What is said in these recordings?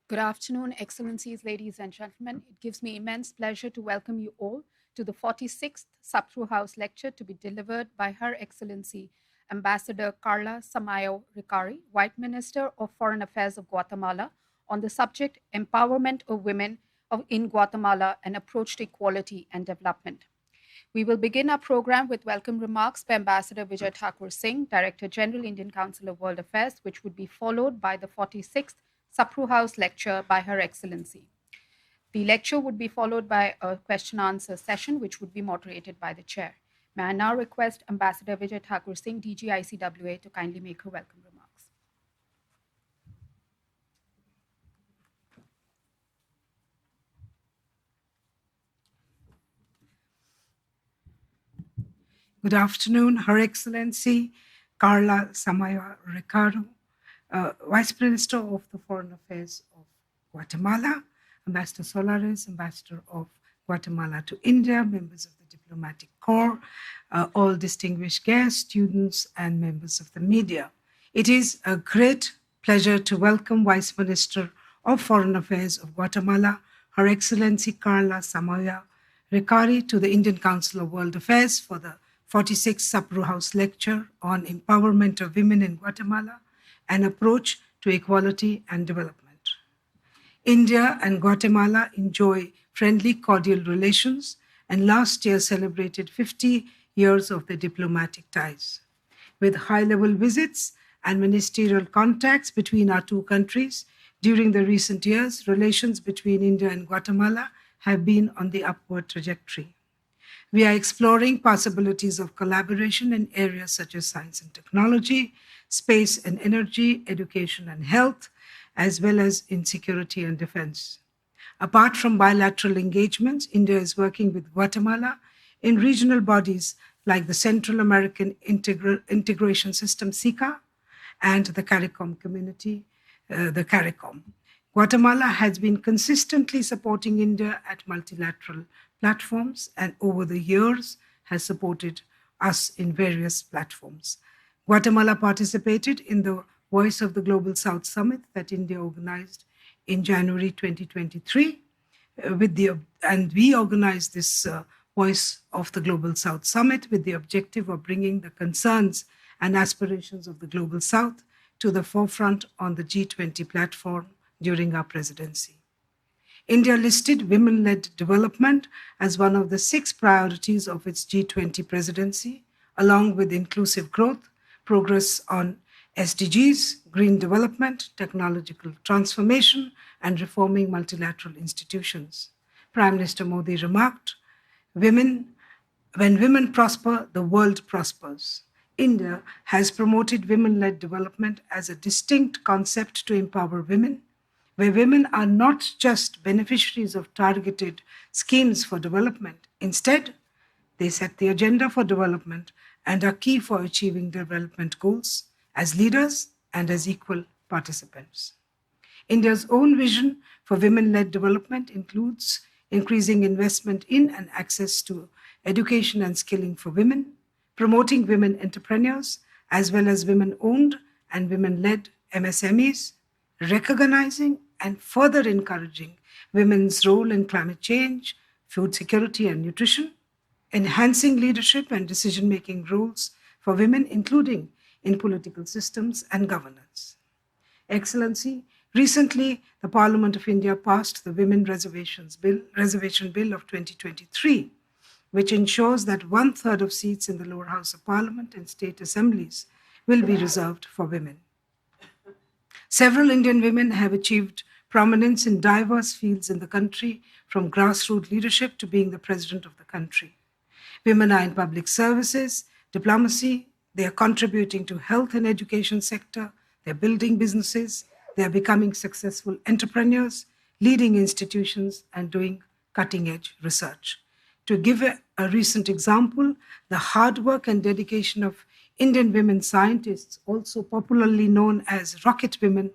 Good afternoon, Excellencies, ladies and gentlemen. It gives me immense pleasure to welcome you all to the 46th Sapru House lecture to be delivered by Her Excellency Ambassador Karla Samayoa, White Minister of Foreign Affairs of Guatemala, on the subject Empowerment of Women in Guatemala, an Approach to Equality and Development. We will begin our program with welcome remarks by Ambassador Vijay Thakur Singh, Director General, Indian Council of World Affairs, which would be followed by the 46th Sapru House lecture by Her Excellency. The lecture would be followed by a question-answer session, which would be moderated by the chair. May I now request Ambassador Vijay Thakur Singh, DG ICWA, to kindly make her welcome remarks. Good afternoon, Her Excellency Karla Samayoa, Vice Minister of the Foreign Affairs of Guatemala, Ambassador Solares, Ambassador of Guatemala to India, members of the Diplomatic Corps, all distinguished guests, students, and members of the media. It is a great pleasure to welcome Vice Minister of Foreign Affairs of Guatemala, Her Excellency Karla Samayoa to the Indian Council of World Affairs for the 46th Sapru House lecture on empowerment of women in Guatemala, an approach to equality and development. India and Guatemala enjoy friendly, cordial relations and last year celebrated 50 years of their diplomatic ties. With high-level visits and ministerial contacts between our two countries, during the recent years, relations between India and Guatemala have been on the upward trajectory. We are exploring possibilities of collaboration in areas such as science and technology, space and energy, education and health, as well as in security and defense. Apart from bilateral engagements, India is working with Guatemala in regional bodies like the Central American Integration System, SICA, and the CARICOM community, the CARICOM. Guatemala has been consistently supporting India at multilateral platforms and over the years has supported us in various platforms. Guatemala participated in the Voice of the Global South Summit that India organized in January 2023, and we organized this Voice of the Global South Summit with the objective of bringing the concerns and aspirations of the Global South to the forefront on the G20 platform during our presidency. India listed women-led development as one of the 6 priorities of its G20 presidency, along with inclusive growth, progress on SDGs, green development, technological transformation, and reforming multilateral institutions. Prime Minister Modi remarked, when women prosper, the world prospers. India has promoted women-led development as a distinct concept to empower women, where women are not just beneficiaries of targeted schemes for development. Instead, they set the agenda for development and are key for achieving development goals as leaders and as equal participants. India's own vision for women-led development includes increasing investment in and access to education and skilling for women, promoting women entrepreneurs, as well as women-owned and women-led MSMEs, recognizing and further encouraging women's role in climate change, food security and nutrition, enhancing leadership and decision-making roles for women, including in political systems and governance. Excellency, recently the Parliament of India passed the Women Reservation Bill of 2023, which ensures that 1/3 of seats in the lower house of Parliament and state assemblies will be reserved for women. Several Indian women have achieved prominence in diverse fields in the country, from grassroots leadership to being the president of the country. Women are in public services, diplomacy, they are contributing to health and education sector, they're building businesses, they are becoming successful entrepreneurs, leading institutions, and doing cutting-edge research. To give a recent example, the hard work and dedication of Indian women scientists, also popularly known as rocket women,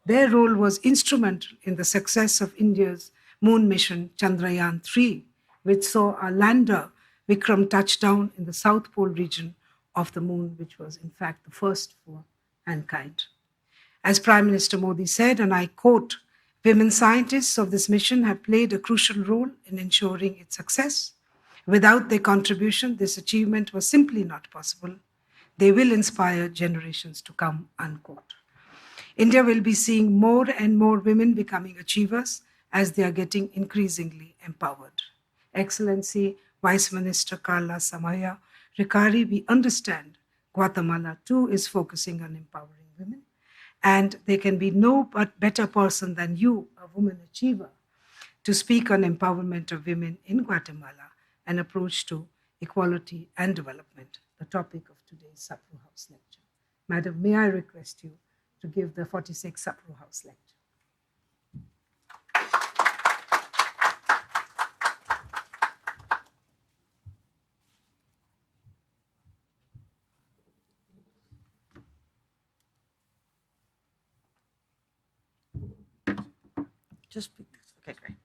their role was instrumental in the success of India's moon mission Chandrayaan-3, which saw a lander Vikram touchdown in the South Pole region of the moon, which was in fact the first for mankind. As Prime Minister Modi said, and I quote, Women scientists of this mission have played a crucial role in ensuring its success. Without their contribution, this achievement was simply not possible. They will inspire generations to come, unquote. India will be seeing more and more women becoming achievers as they are getting increasingly empowered. Excellency, Vice Minister Karla Samayoa, Ricari, we understand Guatemala too is focusing on empowering women, and there can be no but better person than you, a woman achiever, to speak on empowerment of women in Guatemala, an approach to equality and development, the topic of today's Sapru House lecture. Madam, may I request you to give the 46th Sapru House lecture? Just speak this. Okay, great.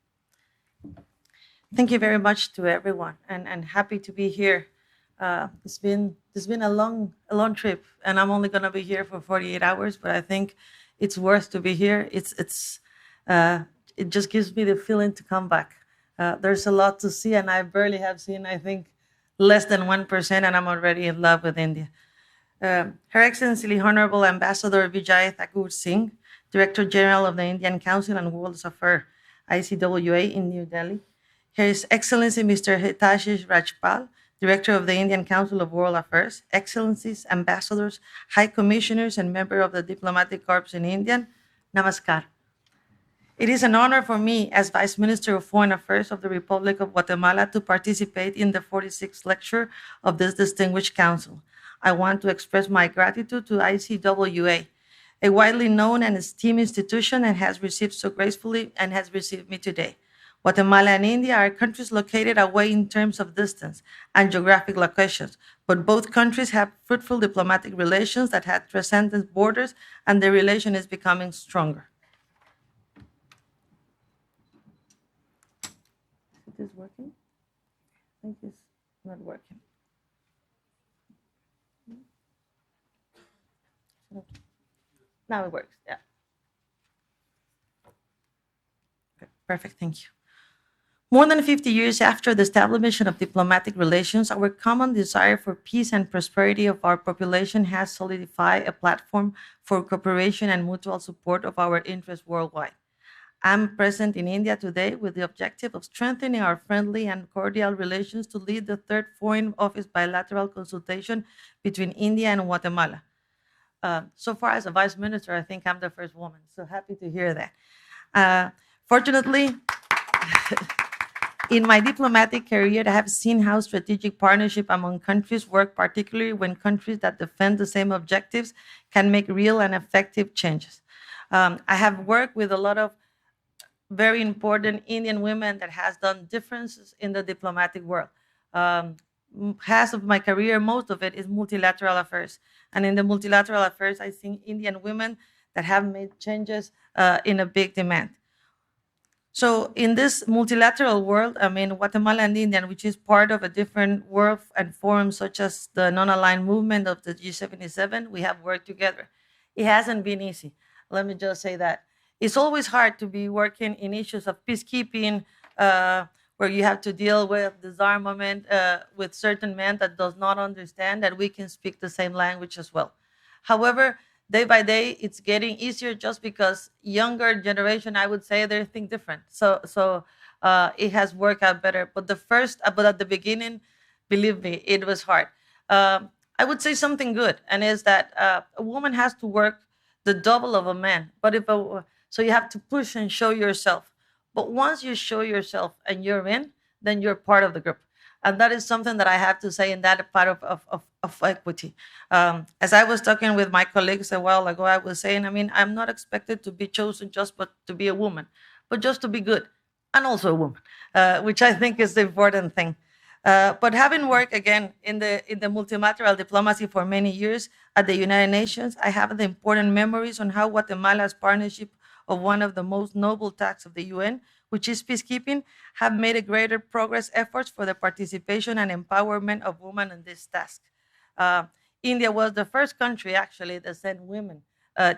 Thank you very much to everyone, and happy to be here. It's been a long trip, and I'm only gonna be here for 48 hours, but I think it's worth to be here. It just gives me the feeling to come back. There's a lot to see, and I barely have seen, I think, less than 1%, and I'm already in love with India. Her Excellency Honorable Ambassador Vijay Thakur Singh, Director General of the Indian Council on World Affairs, ICWA in New Delhi. His Excellency Mr. Hitashi Rajpal, Director of the Indian Council of World Affairs, Excellencies, Ambassadors, High Commissioners, and member of the Diplomatic Corps in India, Namaskar. It is an honor for me as Vice Minister of Foreign Affairs of the Republic of Guatemala to participate in the 46th lecture of this distinguished council. I want to express my gratitude to ICWA, a widely known and esteemed institution and has received so gracefully and has received me today. Guatemala and India are countries located away in terms of distance and geographic locations, but both countries have fruitful diplomatic relations that have transcended borders, and the relation is becoming stronger. Is this working? I think it's not working. Now it works, yeah. Okay, perfect, thank you. More than 50 years after the establishment of diplomatic relations, our common desire for peace and prosperity of our population has solidified a platform for cooperation and mutual support of our interests worldwide. I'm present in India today with the objective of strengthening our friendly and cordial relations to lead the third Foreign Office bilateral consultation between India and Guatemala. So far as a vice minister, I think I'm the first woman, so happy to hear that. Fortunately, in my diplomatic career, I have seen how strategic partnership among countries work, particularly when countries that defend the same objectives can make real and effective changes. I have worked with a lot of very important Indian women that has done differences in the diplomatic world. Half of my career, most of it is multilateral affairs. And in the multilateral affairs, I see Indian women that have made changes in a big demand. So in this multilateral world, I mean, Guatemala and India, which is part of a different world and forums such as the non-aligned movement of the G77, we have worked together. It hasn't been easy. Let me just say that. It's always hard to be working in issues of peacekeeping, where you have to deal with disarmament with certain men that does not understand that we can speak the same language as well. However, day by day, it's getting easier just because younger generation, I would say, they think different. So it has worked out better. But at the beginning, believe me, it was hard. I would say something good, and is that a woman has to work the double of a man. So you have to push and show yourself. But once you show yourself and you're in, then you're part of the group. And that is something that I have to say in that part of equity. As I was talking with my colleagues a while ago, I was saying, I mean, I'm not expected to be chosen just but to be a woman, but just to be good and also a woman, which I think is the important thing. But having worked again in the multilateral diplomacy for many years at the United Nations, I have the important memories on how Guatemala's partnership of one of the most noble tasks of the UN, which is peacekeeping, have made a greater progress efforts for the participation and empowerment of women in this task. India was the first country actually that sent women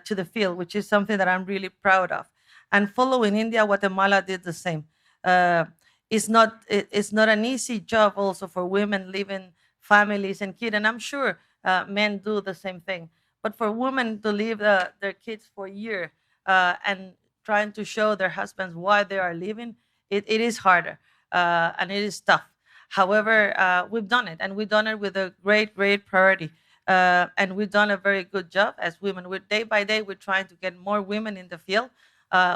to the field, which is something that I'm really proud of. And following India, Guatemala did the same. Uh, it's not an easy job also for women leaving families and kids, and I'm sure men do the same thing. But for women to leave their kids for a year and trying to show their husbands why they are leaving, it is harder and it is tough. However, we've done it, and we've done it with a great priority. And we've done a very good job as women. We're day by day, we're trying to get more women in the field.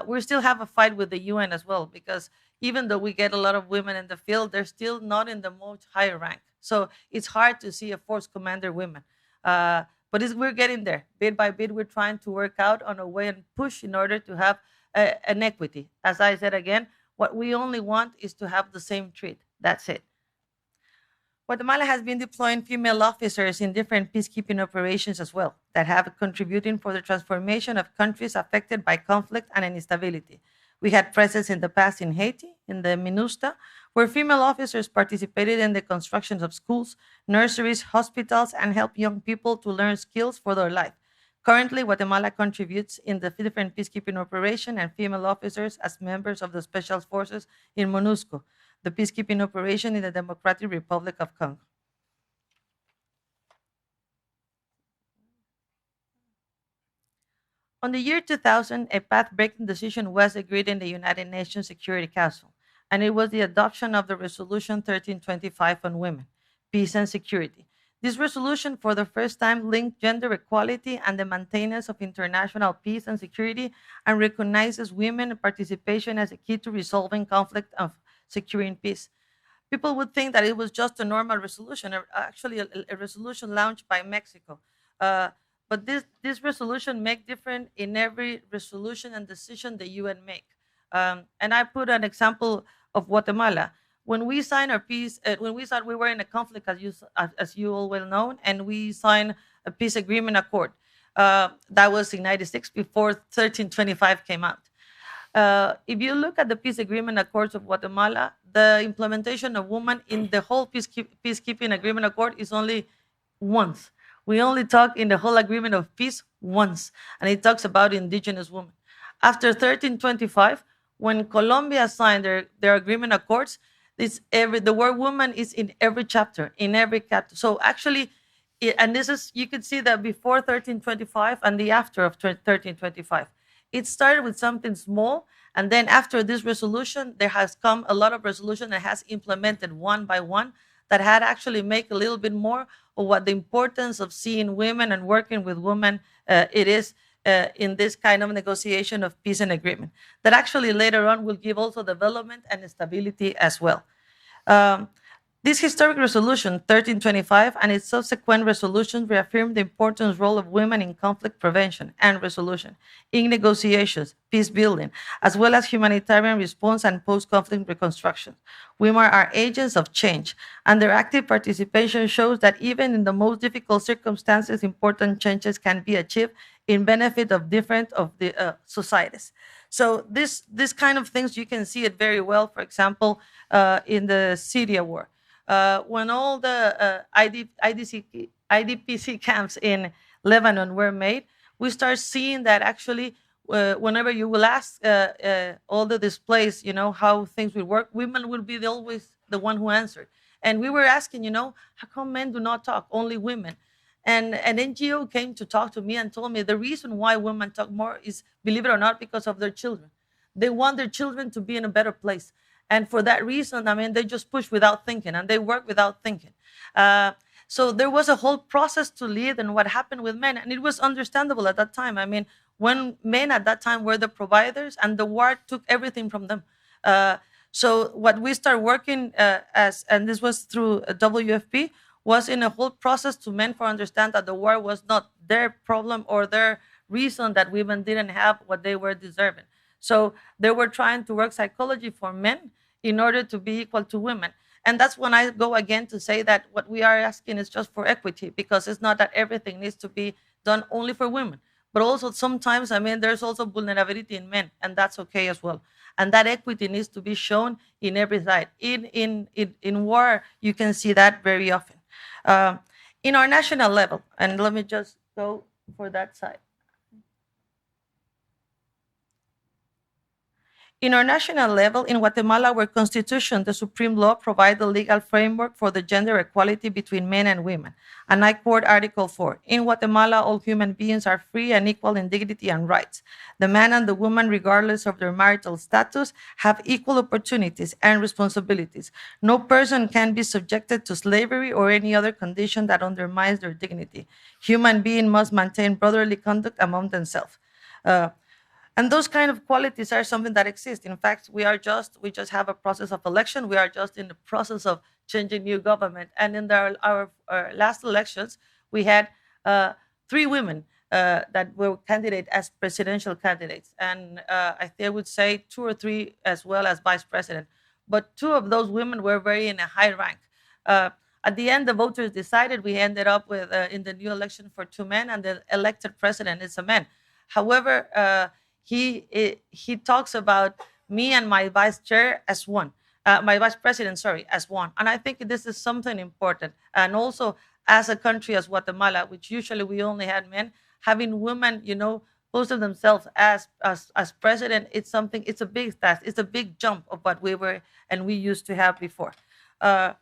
We still have a fight with the UN as well, because even though we get a lot of women in the field, they're still not in the most higher rank. So it's hard to see a force commander women. But we're getting there. Bit by bit, we're trying to work out on a way and push in order to have an equity. As I said again, what we only want is to have the same treat. That's it. Guatemala has been deploying female officers in different peacekeeping operations as well that have contributing for the transformation of countries affected by conflict and instability. We had presence in the past in Haiti, in the MINUSTA, where female officers participated in the construction of schools, nurseries, hospitals, and helped young people to learn skills for their life. Currently, Guatemala contributes in the different peacekeeping operation and female officers as members of the special forces in MONUSCO, the peacekeeping operation in the Democratic Republic of Congo. On the year 2000, a path-breaking decision was agreed in the United Nations Security Council, and it was the adoption of the Resolution 1325 on women, peace and security. This resolution, for the first time, linked gender equality and the maintenance of international peace and security, and recognizes women participation as a key to resolving conflict and securing peace. People would think that it was just a normal resolution, actually a resolution launched by Mexico. Uh, but this resolution make different in every resolution and decision the UN make. And I put an example of Guatemala. When we signed our peace, when we thought we were in a conflict, as you all well know, and we signed a peace agreement accord. That was in '96 before 1325 came out. If you look at the peace agreement accords of Guatemala, the implementation of women in the whole peacekeeping agreement accord is only once. We only talk in the whole agreement of peace once, and it talks about indigenous women. After 1325, when Colombia signed their agreement accords, the word woman is in every chapter, in every chapter. So actually, and this is, you could see that before 1325 and the after of 1325. It started with something small, and then after this resolution, there has come a lot of resolution that has implemented one by one that had actually make a little bit more of what the importance of seeing women and working with women it is in this kind of negotiation of peace and agreement that actually later on will give also development and stability as well. Um, this historic resolution, 1325, and its subsequent resolutions reaffirm the important role of women in conflict prevention and resolution, in negotiations, peace building, as well as humanitarian response and post-conflict reconstruction. Women are agents of change, and their active participation shows that even in the most difficult circumstances, important changes can be achieved in benefit of different of the societies. So this kind of things, you can see it very well, for example, in the Syria war. When all the IDPC camps in Lebanon were made, we start seeing that actually, whenever you will ask all the displaced, how things will work, women will be always the one who answered. And we were asking, how come men do not talk, only women? And an NGO came to talk to me and told me the reason why women talk more is, believe it or not, because of their children. They want their children to be in a better place. And for that reason, I mean, they just push without thinking and they work without thinking. So there was a whole process to lead and what happened with men. And it was understandable at that time. I mean, when men at that time were the providers and the war took everything from them. So what we started working and this was through WFP, was in a whole process to men for understand that the war was not their problem or their reason that women didn't have what they were deserving. So they were trying to work psychology for men in order to be equal to women. And that's when I go again to say that what we are asking is just for equity, because it's not that everything needs to be done only for women, but also sometimes, I mean, there's also vulnerability in men, and that's okay as well. And that equity needs to be shown in every side. In war, you can see that very often. In our national level, and let me just go for that side. In our national level, in Guatemala, our constitution, the supreme law, provides the legal framework for the gender equality between men and women. And I quote Article 4. In Guatemala, all human beings are free and equal in dignity and rights. The man and the woman, regardless of their marital status, have equal opportunities and responsibilities. No person can be subjected to slavery or any other condition that undermines their dignity. Human beings must maintain brotherly conduct among themselves. And those kind of qualities are something that exists. In fact, we just have a process of election. We are just in the process of changing new government. And in our last elections, we had three women that were candidate as presidential candidates, and I would say two or three as well as vice president. But two of those women were very in a high rank. Uh, at the end, the voters decided. We ended up with in the new election for two men, and the elected president is a man. However, he talks about me and my vice chair as one, my vice president, sorry, as one. And I think this is something important. And also, as a country as Guatemala, which usually we only had men, having women, post of themselves as president, it's a big task. It's a big jump of what we were and we used to have before. Uh,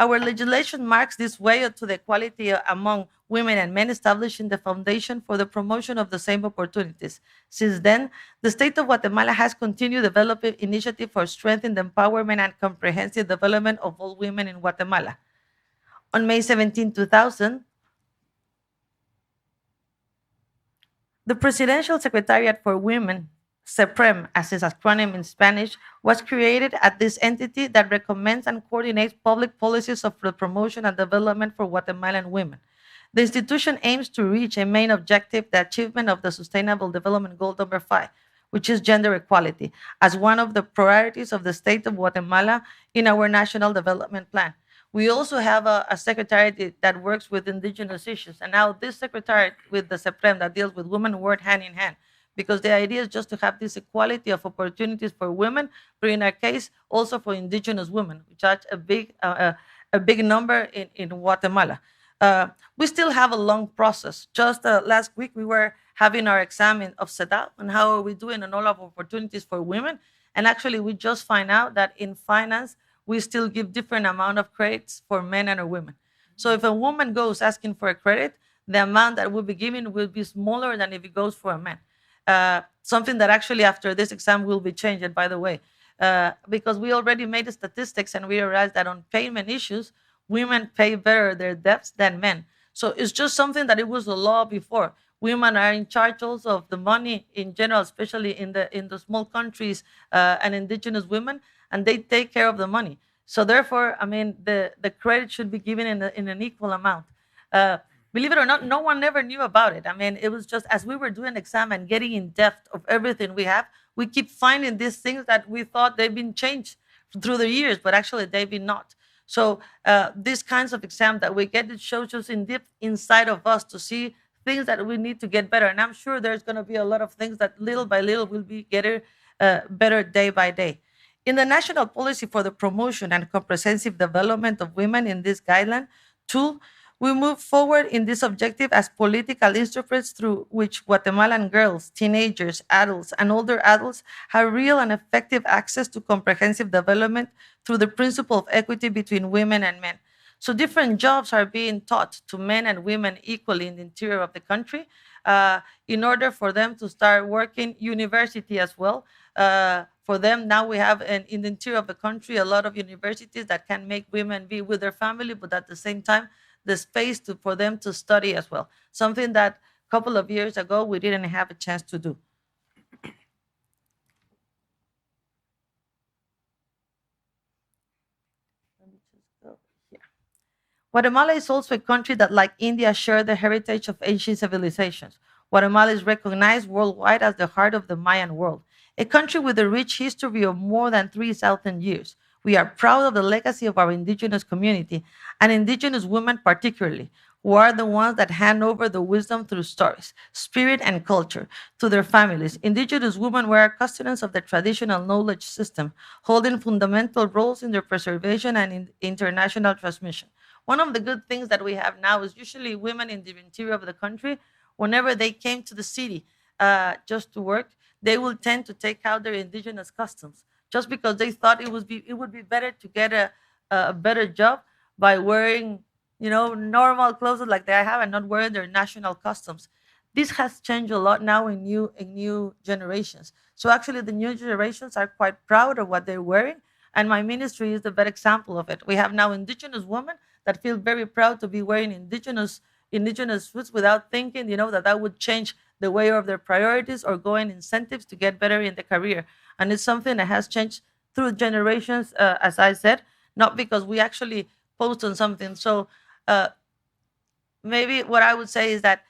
our legislation marks this way to the equality among women and men, establishing the foundation for the promotion of the same opportunities. Since then, the state of Guatemala has continued developing initiatives for strengthening the empowerment and comprehensive development of all women in Guatemala. On May 17, 2000, the Presidential Secretariat for Women, SEPREM, as its acronym in Spanish, was created at this entity that recommends and coordinates public policies of the promotion and development for Guatemalan women. The institution aims to reach a main objective, the achievement of the Sustainable Development Goal number 5, which is gender equality, as one of the priorities of the state of Guatemala in our national development plan. We also have a secretariat that works with indigenous issues. And now this secretariat with the SEPREM that deals with women work hand in hand, because the idea is just to have this equality of opportunities for women, but in our case, also for indigenous women, which are a big number in Guatemala. We still have a long process. Just last week, we were having our exam of SEDA and how are we doing on all of opportunities for women. And actually, we just find out that in finance, we still give different amount of credits for men and women. So if a woman goes asking for a credit, the amount that we'll be giving will be smaller than if it goes for a man. Something that actually after this exam will be changed, by the way, because we already made the statistics and we realized that on payment issues, women pay better their debts than men. So it's just something that it was a law before. Women are in charge also of the money in general, especially in the small countries and indigenous women, and they take care of the money. So therefore, I mean, the credit should be given in an equal amount. Believe it or not, no one ever knew about it. I mean, it was just as we were doing the exam and getting in depth of everything we have, we keep finding these things that we thought they've been changed through the years, but actually they've been not. So these kinds of exams that we get, it shows us in deep inside of us to see things that we need to get better. And I'm sure there's going to be a lot of things that little by little will be getting better day by day. In the National Policy for the Promotion and Comprehensive Development of Women in this guideline tool, we move forward in this objective as political instruments through which Guatemalan girls, teenagers, adults, and older adults have real and effective access to comprehensive development through the principle of equity between women and men. So different jobs are being taught to men and women equally in the interior of the country in order for them to start working university as well. For them, now we have in the interior of the country a lot of universities that can make women be with their family, but at the same time, the space for them to study as well. Something that a couple of years ago we didn't have a chance to do. Let me just go here. Guatemala is also a country that, like India, shares the heritage of ancient civilizations. Guatemala is recognized worldwide as the heart of the Mayan world, a country with a rich history of more than 3,000 years. We are proud of the legacy of our indigenous community and indigenous women particularly, who are the ones that hand over the wisdom through stories, spirit, and culture to their families. Indigenous women were custodians of the traditional knowledge system, holding fundamental roles in their preservation and in international transmission. One of the good things that we have now is usually women in the interior of the country, whenever they came to the city just to work, they will tend to take out their indigenous customs just because they thought it would be better to get a better job by wearing, normal clothes like they have and not wearing their national customs. This has changed a lot now in new generations. So actually, the new generations are quite proud of what they're wearing, and my ministry is the best example of it. We have now indigenous women that feel very proud to be wearing indigenous foods without thinking, that would change the way of their priorities or going incentives to get better in the career. And it's something that has changed through generations, as I said, not because we actually post on something. So uh, maybe what I would say is that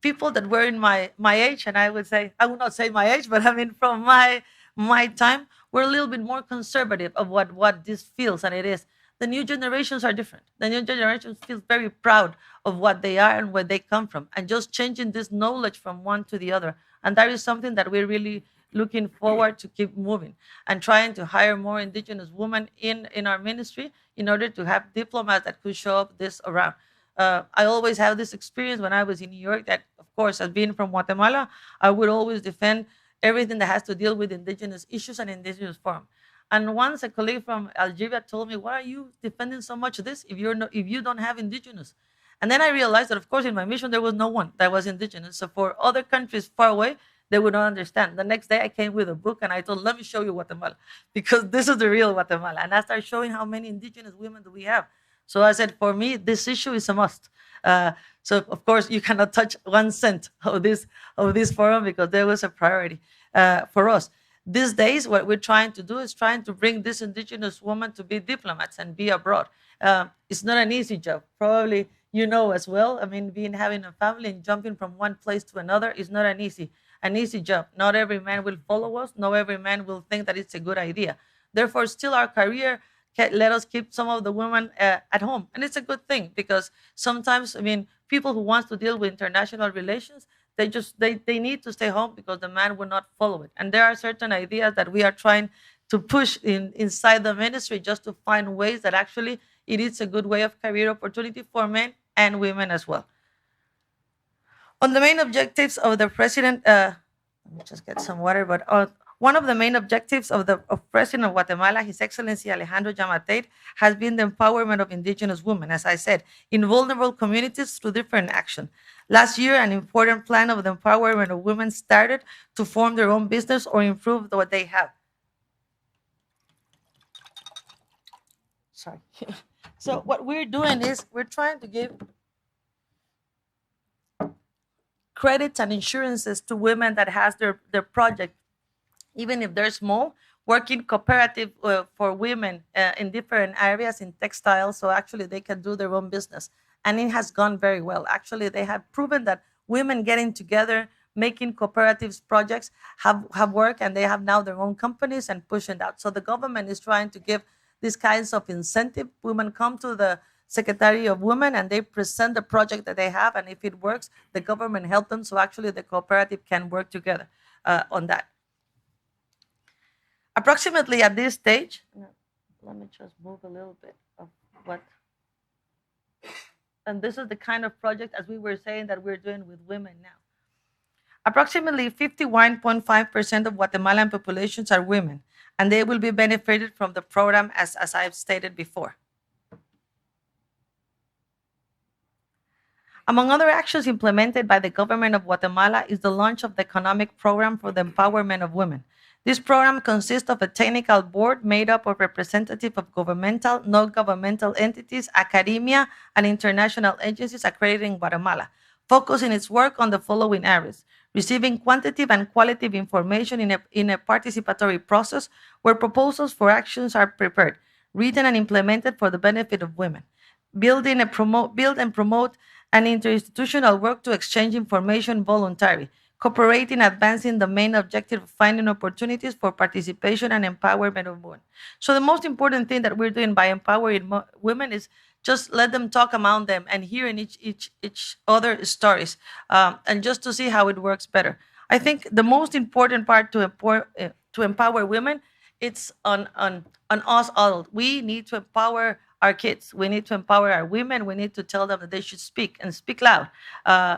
people that were in my age, and I would not say my age, but I mean from my time, we're a little bit more conservative of what this feels and it is. The new generations are different. The new generations feel very proud of what they are and where they come from, and just changing this knowledge from one to the other. And that is something that we're really looking forward to keep moving and trying to hire more indigenous women in our ministry in order to have diplomats that could show up this around. I always have this experience when I was in New York that, of course, as being from Guatemala, I would always defend everything that has to deal with indigenous issues and indigenous forum. And once a colleague from Algeria told me, "Why are you defending so much of this if you don't have indigenous?" And then I realized that, of course, in my mission there was no one that was indigenous. So for other countries far away, they would not understand. The next day, I came with a book and I told, "Let me show you Guatemala, because this is the real Guatemala." And I started showing how many indigenous women do we have. So I said, for me, this issue is a must. So of course, you cannot touch 1 cent of this forum because there was a priority for us. These days, what we're trying to do is trying to bring this indigenous woman to be diplomats and be abroad. It's not an easy job. Probably you know as well. I mean, having a family and jumping from one place to another is not an easy job. Not every man will follow us. Not every man will think that it's a good idea. Therefore, still our career let us keep some of the women at home, and it's a good thing because sometimes, I mean, people who want to deal with international relations, they need to stay home because the man will not follow it. And there are certain ideas that we are trying to push inside the ministry just to find ways that actually it is a good way of career opportunity for men and women as well. On the main objectives of the president, let me just get some water. But one of the main objectives of President of Guatemala, His Excellency Alejandro Yamatei, has been the empowerment of indigenous women, as I said, in vulnerable communities through different action. Last year, an important plan of the empowerment of women started to form their own business or improve what they have. Sorry. So what we're doing is we're trying to give credits and insurances to women that has their project, even if they're small, working cooperative for women in different areas in textiles, so actually they can do their own business. And it has gone very well. Actually, they have proven that women getting together, making cooperatives projects have worked, and they have now their own companies and pushing that. So the government is trying to give these kinds of incentive. Women come to the Secretary of Women and they present the project that they have, and if it works, the government helps them. So actually, the cooperative can work together on that. Approximately at this stage, let me just move a little bit of what. And this is the kind of project, as we were saying, that we're doing with women now. Approximately 51.5% of Guatemalan populations are women, and they will be benefited from the program, as I've stated before. Among other actions implemented by the government of Guatemala is the launch of the economic program for the empowerment of women. This program consists of a technical board made up of representatives of governmental, non-governmental entities, academia, and international agencies accredited in Guatemala, focusing its work on the following areas: receiving quantitative and qualitative information in a participatory process where proposals for actions are prepared, written, and implemented for the benefit of women; build and promote an interinstitutional work to exchange information voluntarily, cooperating, advancing the main objective of finding opportunities for participation and empowerment of women. So the most important thing that we're doing by empowering women is just let them talk among them and hearing each other stories, and just to see how it works better. I think the most important part to empower women, it's on us all. We need to empower our kids. We need to empower our women. We need to tell them that they should speak and speak loud,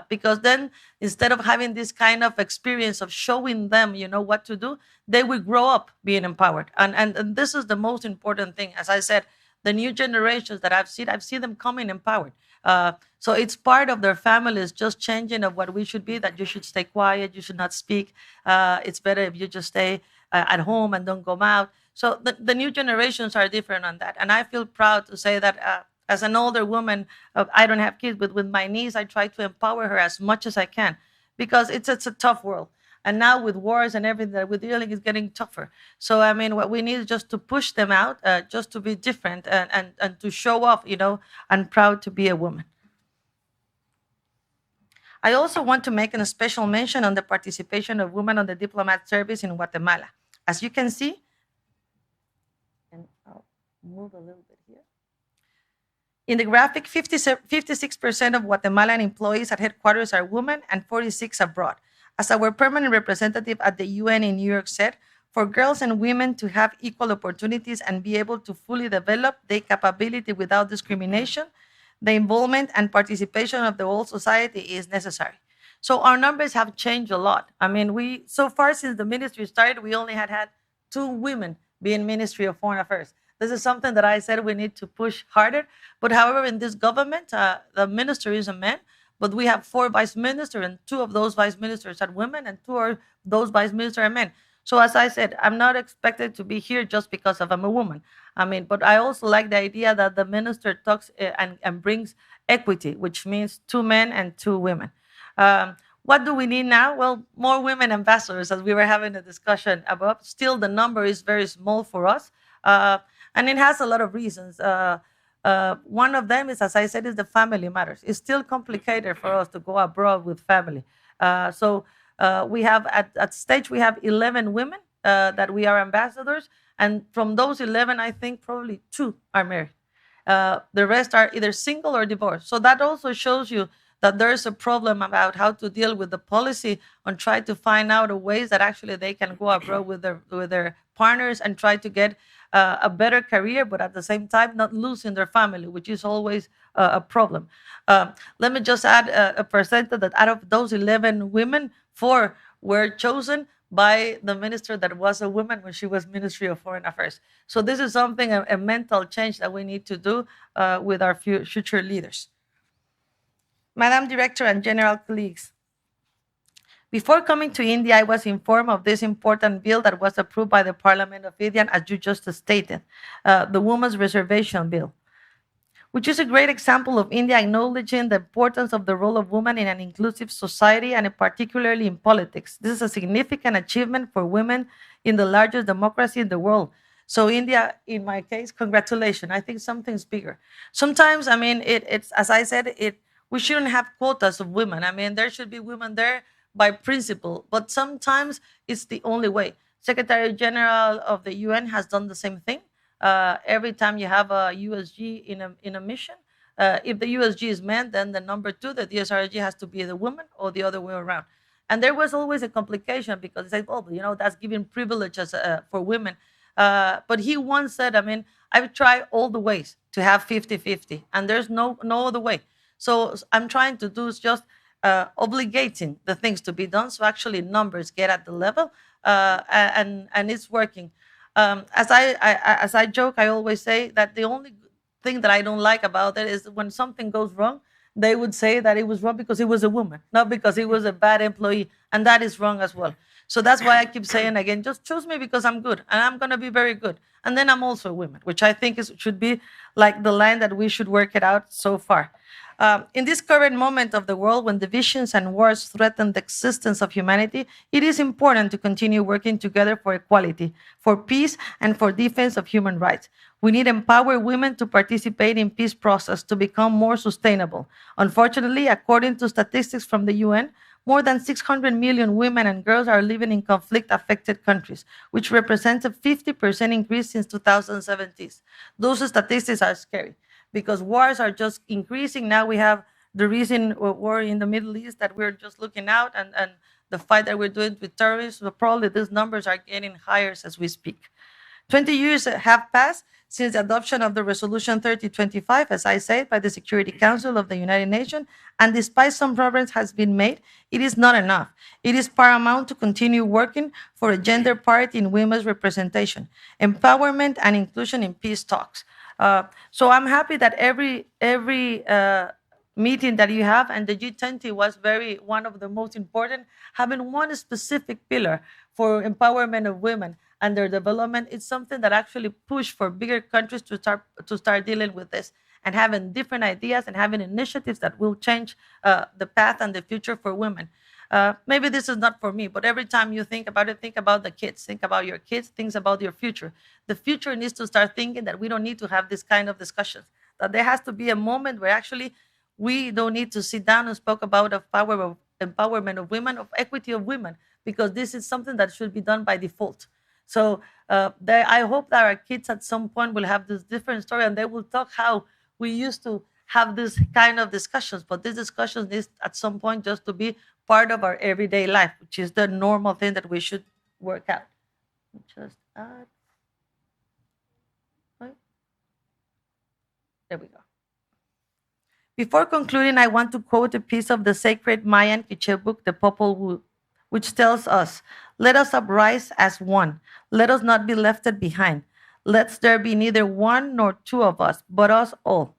because then instead of having this kind of experience of showing them, what to do, they will grow up being empowered. And this is the most important thing. As I said, the new generations that I've seen them coming empowered. So it's part of their families just changing of what we should be, that you should stay quiet, you should not speak. It's better if you just stay at home and don't go out. So the new generations are different on that. And I feel proud to say that as an older woman, I don't have kids, but with my niece, I try to empower her as much as I can, because it's a tough world. And now with wars and everything that we're dealing, is getting tougher. So I mean, what we need is just to push them out, just to be different, and to show off, and proud to be a woman. I also want to make a special mention on the participation of women on the diplomat service in Guatemala. As you can see, and I'll move a little bit here. In the graphic, 56% of Guatemalan employees at headquarters are women and 46 abroad. As our permanent representative at the UN in New York said, for girls and women to have equal opportunities and be able to fully develop their capability without discrimination, the involvement and participation of the whole society is necessary. So our numbers have changed a lot. I mean, so far since the ministry started, we only had 2 women being Ministry of Foreign Affairs. This is something that I said we need to push harder. But however, in this government, the minister is a man, but we have 4 vice ministers, and 2 of those vice ministers are women, and 2 of those vice ministers are men. So as I said, I'm not expected to be here just because I'm a woman. I mean, but I also like the idea that the minister talks and brings equity, which means 2 men and 2 women. What do we need now? Well, more women ambassadors, as we were having a discussion about. Still, the number is very small for us, and it has a lot of reasons. One of them is, as I said, is the family matters. It's still complicated for us to go abroad with family. So we have at stage, we have 11 women that we are ambassadors. And from those 11, I think probably 2 are married. The rest are either single or divorced. So that also shows you that there is a problem about how to deal with the policy on try to find out ways that actually they can go abroad with their partners and try to get a better career, but at the same time not losing their family, which is always a problem. Let me just add a percentage that out of those 11 women, 4 were chosen by the minister that was a woman when she was Ministry of Foreign Affairs. So this is something, a mental change that we need to do with our future leaders. Madam Director and general colleagues, before coming to India, I was informed of this important bill that was approved by the Parliament of India, as you just stated, the Women's Reservation Bill, which is a great example of India acknowledging the importance of the role of women in an inclusive society, and particularly in politics. This is a significant achievement for women in the largest democracy in the world. So India, in my case, congratulations. I think something's bigger. Sometimes, I mean, it's as I said, we shouldn't have quotas of women. I mean, there should be women there by principle, but sometimes it's the only way. Secretary General of the UN has done the same thing. Every time you have a USG in a mission, if the USG is men, then the number 2, the DSRG, has to be the woman, or the other way around. And there was always a complication because they said, oh, that's giving privileges for women. But he once said, I mean, I've tried all the ways to have 50-50, and there's no other way. So I'm trying to do is just obligating the things to be done, so actually numbers get at the level, and it's working. As I joke, I always say that the only thing that I don't like about it is when something goes wrong, they would say that it was wrong because it was a woman, not because it was a bad employee, and that is wrong as well. So that's why I keep saying again, just choose me because I'm good, and I'm going to be very good. And then I'm also a woman, which I think should be like the line that we should work it out so far. In this current moment of the world, when divisions and wars threaten the existence of humanity, it is important to continue working together for equality, for peace, and for defense of human rights. We need empowered women to participate in peace process to become more sustainable. Unfortunately, according to statistics from the UN, more than 600 million women and girls are living in conflict-affected countries, which represents a 50% increase since 2017. Those statistics are scary, because wars are just increasing. Now we have the recent war in the Middle East that we're just looking out, and the fight that we're doing with terrorists. So probably these numbers are getting higher as we speak. 20 years have passed Since the adoption of the Resolution 3025, as I said, by the Security Council of the United Nations, and despite some progress has been made, it is not enough. It is paramount to continue working for a gender parity in women's representation, empowerment, and inclusion in peace talks. So I'm happy that every meeting that you have, and the G20 was one of the most important, having one specific pillar for empowerment of women and their development. It's something that actually pushed for bigger countries to start dealing with this and having different ideas and having initiatives that will change the path and the future for women. Maybe this is not for me, but every time you think about it, think about the kids, think about your kids, think about your future. The future needs to start thinking that we don't need to have this kind of discussions, that there has to be a moment where actually we don't need to sit down and speak about the power of empowerment of women, of equity of women, because this is something that should be done by default. So I hope that our kids at some point will have this different story and they will talk how we used to have this kind of discussions, but these discussions need at some point just to be part of our everyday life, which is the normal thing that we should work out. Just add. There we go. Before concluding, I want to quote a piece of the sacred Mayan Quiché book, The Popol Vuh, which tells us, "Let us uprise as one. Let us not be left behind. Let there be neither one nor two of us, but us all."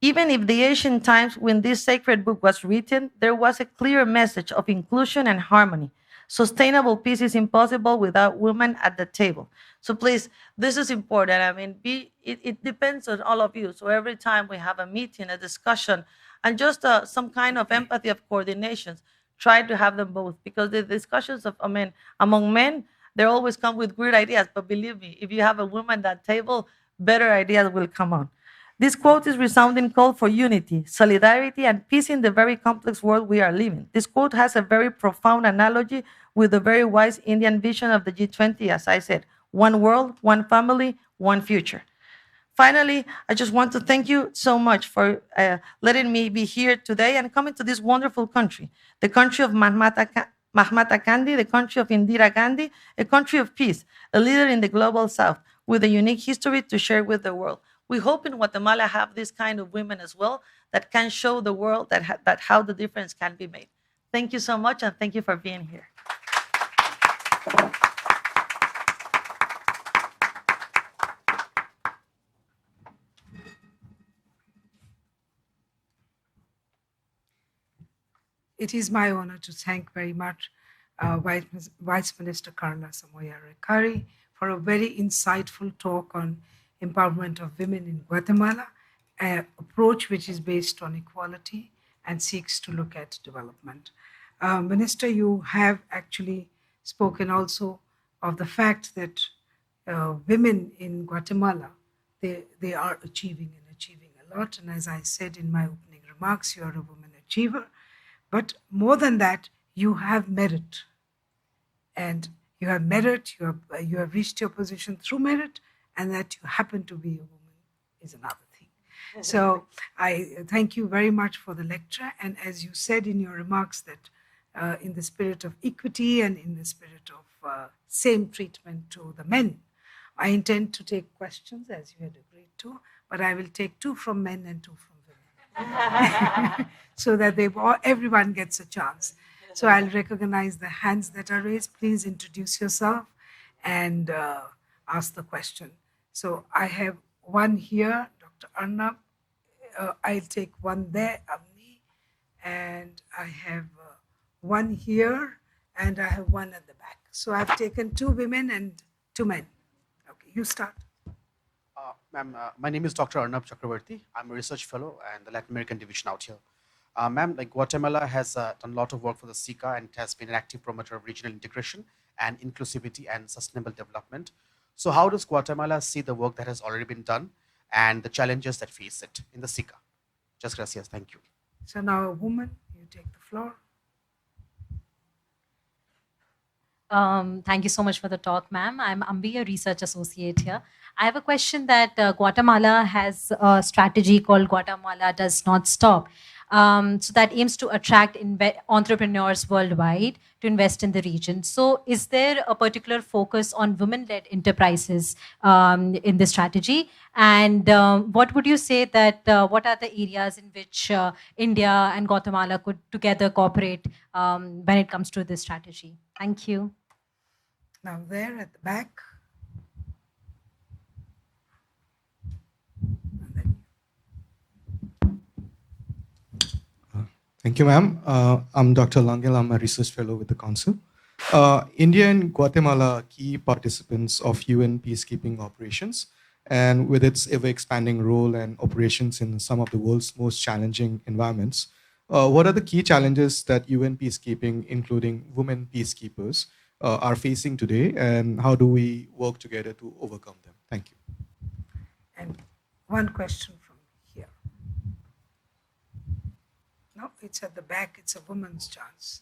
Even if the ancient times when this sacred book was written, there was a clear message of inclusion and harmony. Sustainable peace is impossible without women at the table. So please, this is important. I mean, it depends on all of you. So every time we have a meeting, a discussion, and just some kind of empathy of coordinations, try to have them both, because the discussions of among men, they always come with great ideas. But believe me, if you have a woman at that table, better ideas will come on. This quote is resounding call for unity, solidarity, and peace in the very complex world we are living. This quote has a very profound analogy with the very wise Indian vision of the G20, as I said, one world, one family, one future. Finally, I just want to thank you so much for letting me be here today and coming to this wonderful country, the country of Mahatma Gandhi, the country of Indira Gandhi, a country of peace, a leader in the global south with a unique history to share with the world. We hope in Guatemala have this kind of women as well that can show the world that how the difference can be made. Thank you so much, and thank you for being here. It is my honor to thank very much Vice Minister Karla Samayoa for a very insightful talk on empowerment of women in Guatemala, an approach which is based on equality and seeks to look at development. Minister, you have actually spoken also of the fact that women in Guatemala, they are achieving a lot. And as I said in my opening remarks, you are a woman achiever. But more than that, you have merit. And you have merit, you have reached your position through merit, and that you happen to be a woman is another thing. So I thank you very much for the lecture. And as you said in your remarks that in the spirit of equity and in the spirit of same treatment to the men, I intend to take questions as you had agreed to, but I will take 2 from men and 2 from women so that everyone gets a chance. So I'll recognize the hands that are raised. Please introduce yourself and ask the question. So I have one here, Dr. Arnab. I'll take one there, Avni. And I have one here, and I have one at the back. So I've taken 2 women and 2 men. Okay, you start. Ma'am, my name is Dr. Arnab Chakravarti. I'm a research fellow and the Latin American division out here. Ma'am, like Guatemala has done a lot of work for the SICA, and it has been an active promoter of regional integration and inclusivity and sustainable development. So how does Guatemala see the work that has already been done and the challenges that face it in the SICA? Just gracias. Thank you. So now a woman, you take the floor. Thank you so much for the talk, ma'am. I'm Ambi, a research associate here. I have a question that Guatemala has a strategy called Guatemala Does Not Stop. So that aims to attract entrepreneurs worldwide to invest in the region. So is there a particular focus on women-led enterprises in this strategy? And what would you say that what are the areas in which India and Guatemala could together cooperate when it comes to this strategy? Thank you. Now there at the back. Thank you, ma'am. I'm Dr. Langel. I'm a research fellow with the Council. India and Guatemala are key participants of UN peacekeeping operations, and with its ever-expanding role and operations in some of the world's most challenging environments, what are the key challenges that UN peacekeeping, including women peacekeepers, are facing today, and how do we work together to overcome them? Thank you. And one question from here. No, it's at the back. It's a woman's chance.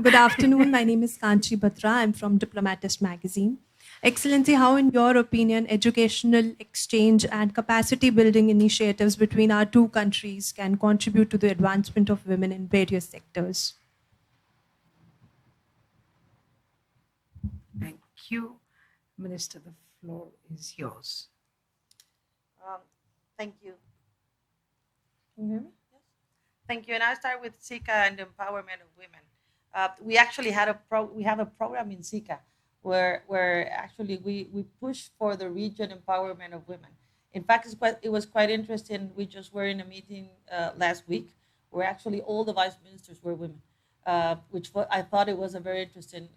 Good afternoon. My name is Kanchi Batra. I'm from Diplomatist magazine. Excellency, how, in your opinion, educational exchange and capacity building initiatives between our two countries can contribute to the advancement of women in various sectors? Thank you. Minister, the floor is yours. Thank you. Can you hear me? Yes. Thank you. And I'll start with SICA and the empowerment of women. We actually have a program in SICA where actually we push for the region empowerment of women. In fact, it was quite interesting. We just were in a meeting last week where actually all the vice ministers were women, which I thought it was a very interesting.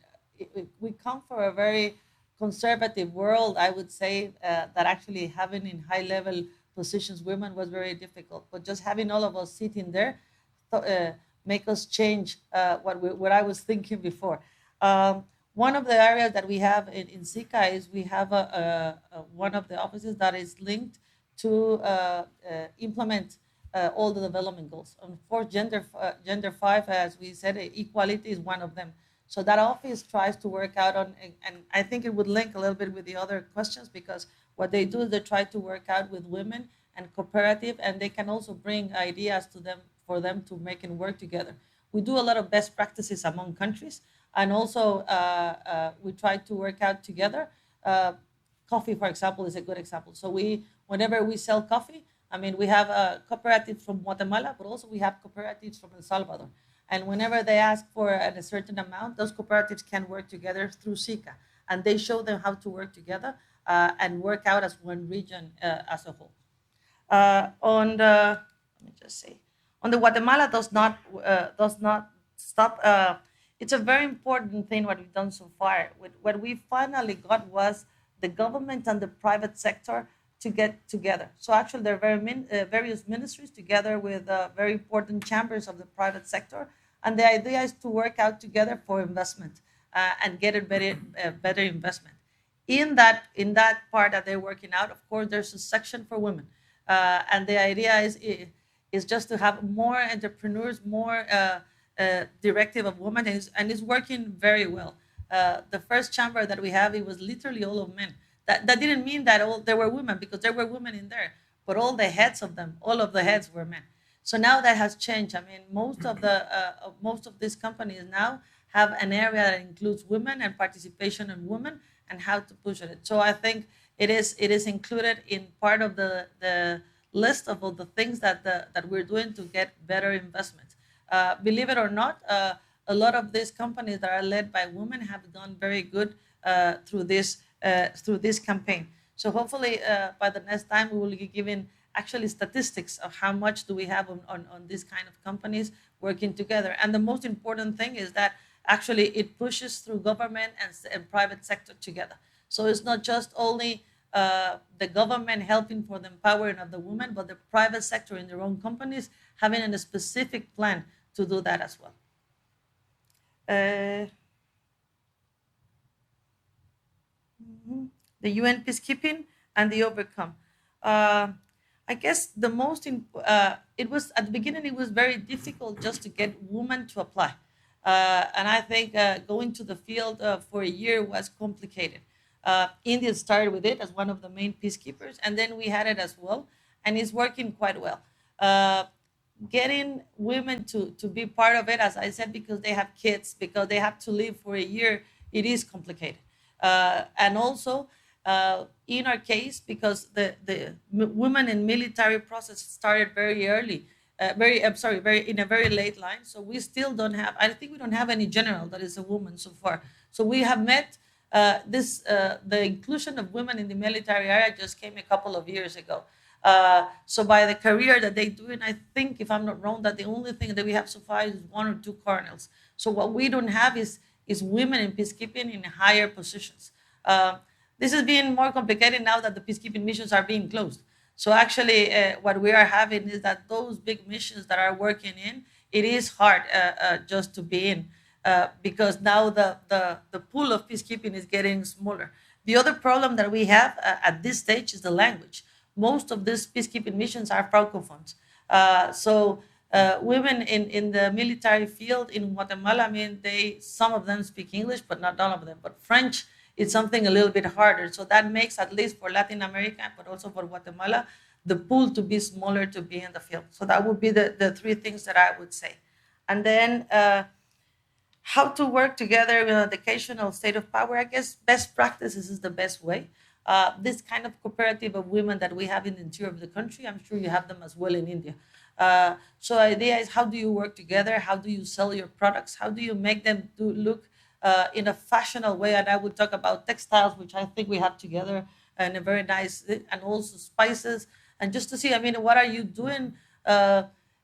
We come from a very conservative world, I would say, that actually having in high level positions women was very difficult. But just having all of us sitting there make us change what I was thinking before. One of the areas that we have in SICA is we have one of the offices that is linked to implement all the development goals. And for gender 5, as we said, equality is one of them. So that office tries to work out on, and I think it would link a little bit with the other questions, because what they do is they try to work out with women and cooperative, and they can also bring ideas to them for them to make and work together. We do a lot of best practices among countries, and also we try to work out together. Coffee, for example, is a good example. So whenever we sell coffee, I mean, we have a cooperative from Guatemala, but also we have cooperatives from El Salvador. And whenever they ask for a certain amount, those cooperatives can work together through SICA, and they show them how to work together and work out as one region as a whole. On the, let me just say, on the Guatemala does not stop. It's a very important thing what we've done so far. What we finally got was the government and the private sector to get together. So actually there are various ministries together with very important chambers of the private sector. And the idea is to work out together for investment and get a better investment. In that part that they're working out, of course, there's a section for women. And the idea is just to have more entrepreneurs, more directive of women, and it's working very well. The first chamber that we have, it was literally all of men. That didn't mean that there were women, because there were women in there, but all the heads of them, all of the heads were men. So now that has changed. I mean, most of these companies now have an area that includes women and participation in women and how to push it. So I think it is included in part of the list of all the things that we're doing to get better investments. Believe it or not, a lot of these companies that are led by women have done very good through this campaign. So hopefully by the next time we will be giving actually statistics of how much do we have on these kind of companies working together. And the most important thing is that actually it pushes through government and private sector together. So it's not just only the government helping for the empowering of the women, but the private sector in their own companies having a specific plan to do that as well. The UN peacekeeping and the overcome. I guess the most, it was at the beginning, it was very difficult just to get women to apply. And I think going to the field for a year was complicated. India started with it as one of the main peacekeepers, and then we had it as well, and it's working quite well. uh, getting women to be part of it, as I said, because they have kids, because they have to live for a year, it is complicated. And also, in our case, because the women in military process started very early, very in a very late line. So we still don't have. I think we don't have any general that is a woman so far. So we have met the inclusion of women in the military area just came a couple of years ago. So by the career that they do, and I think, if I'm not wrong, that the only thing that we have so far is 1 or 2 colonels. So what we don't have is women in peacekeeping in higher positions. This is being more complicated now that the peacekeeping missions are being closed. So actually, what we are having is that those big missions that are working in, it is hard just to be in. Because now the pool of peacekeeping is getting smaller. The other problem that we have at this stage is the language. Most of these peacekeeping missions are francophones. Women in the military field in Guatemala, I mean, some of them speak English, but not all of them. But French is something a little bit harder. So that makes, at least for Latin America, but also for Guatemala, the pool to be smaller to be in the field. So that would be the 3 things that I would say. And then how to work together with an educational state of power. I guess best practices is the best way. This kind of cooperative of women that we have in the interior of the country, I'm sure you have them as well in India. So the idea is, how do you work together? How do you sell your products? How do you make them look in a fashionable way? And I would talk about textiles, which I think we have together, and a very nice, and also spices. And just to see, I mean, what are you doing?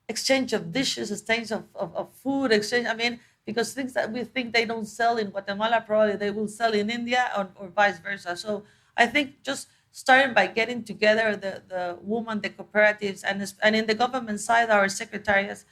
Exchange of dishes, exchange of food, exchange. I mean, because things that we think they don't sell in Guatemala, probably they will sell in India, or vice versa. So I think just starting by getting together the women, the cooperatives, and in the government side, our secretariats,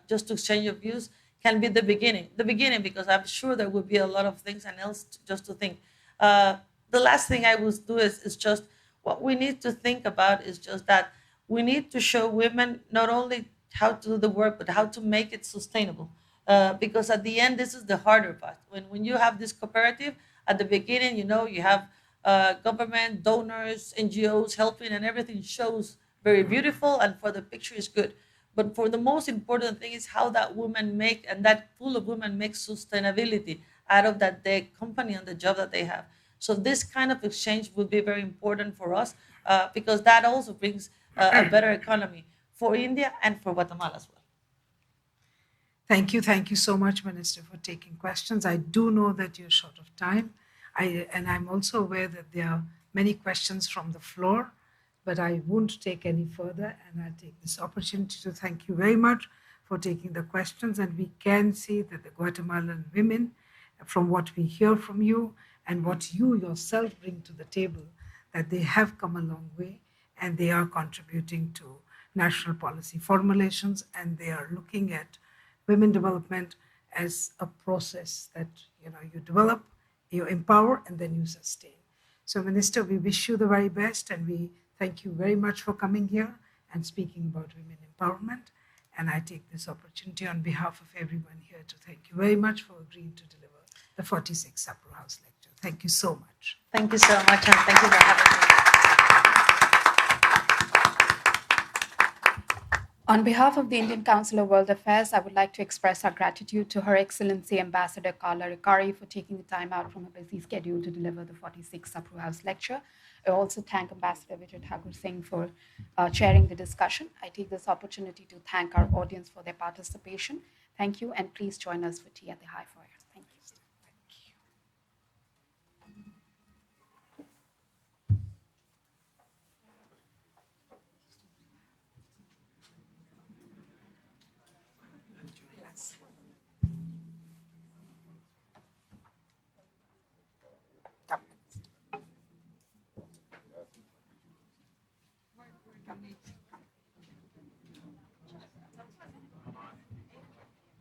just to exchange of views, can be the beginning. The beginning, because I'm sure there will be a lot of things and else just to think. The last thing I will do is just what we need to think about is just that we need to show women not only how to do the work, but how to make it sustainable. Because at the end, this is the harder part. When you have this cooperative, at the beginning, you have government, donors, NGOs helping, and everything shows very beautiful, and for the picture is good. But for the most important thing is how that woman make, and that pool of women makes sustainability out of that their company and the job that they have. So this kind of exchange will be very important for us, because that also brings a better economy for India and for Guatemala as well. Thank you so much, Minister, for taking questions. I do know that you're short of time. And I'm also aware that there are many questions from the floor, but I won't take any further. And I'll take this opportunity to thank you very much for taking the questions. And we can see that the Guatemalan women, from what we hear from you and what you yourself bring to the table, that they have come a long way, and they are contributing to national policy formulations, and they are looking at women development as a process that you develop, you empower, and then you sustain. So, Minister, we wish you the very best, and we thank you very much for coming here and speaking about women empowerment. And I take this opportunity on behalf of everyone here to thank you very much for agreeing to deliver the 46th Sapru House lecture. Thank you so much. Thank you so much, and thank you for having me. On behalf of the Indian Council of World Affairs, I would like to express our gratitude to Her Excellency Ambassador Karla for taking the time out from her busy schedule to deliver the 46th Sapru House lecture. I also thank Ambassador Vijay Thakur Singh for chairing the discussion. I take this opportunity to thank our audience for their participation. Thank you, and please join us for tea at the High Foyer. Thank you. Come.